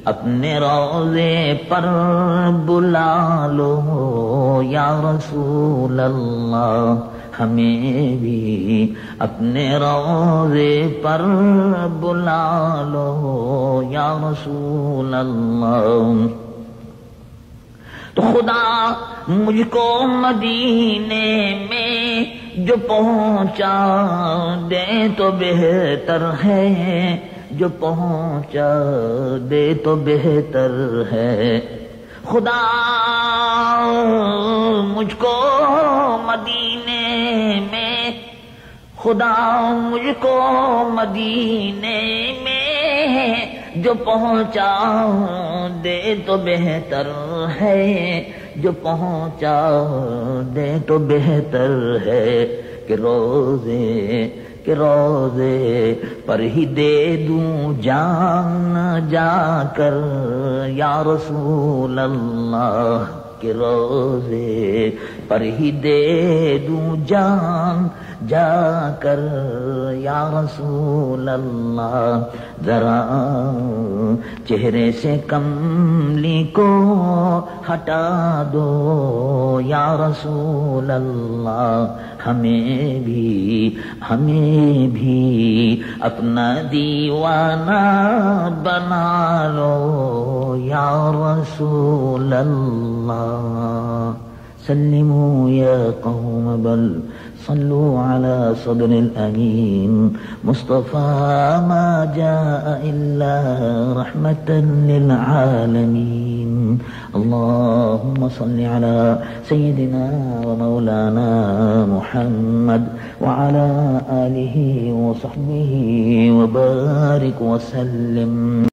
اپنے روضے پر بلا لو یا رسول اللہ، ہمیں بھی اپنے روضے پر بلا لو یا رسول اللہ۔ تو خدا مجھ کو مدینے میں جو پہنچا دے تو بہتر ہے، جو پہنچا دے تو بہتر ہے۔ خدا مجھ کو مدینے میں، خدا مجھ کو مدینے میں جو پہنچا دے تو بہتر ہے، جو پہنچا دے تو بہتر ہے کہ روزے پر ہی دے دوں جان جا کر یا رسول اللہ، کہ روزے پر ہی دے دوں جان جا کر یا رسول اللہ۔ ذرا چہرے سے کملی کو ہٹا دو یا رسول اللہ، ہمیں بھی اپنا دیوانہ بنا لو یا رسول اللہ۔ سلموا یا قوم بل صلوا على صدر الأمين مصطفى ما جاء إلا رحمة للعالمين۔ اللهم صل على سيدنا ومولانا محمد وعلى آله وصحبه وبارك وسلم۔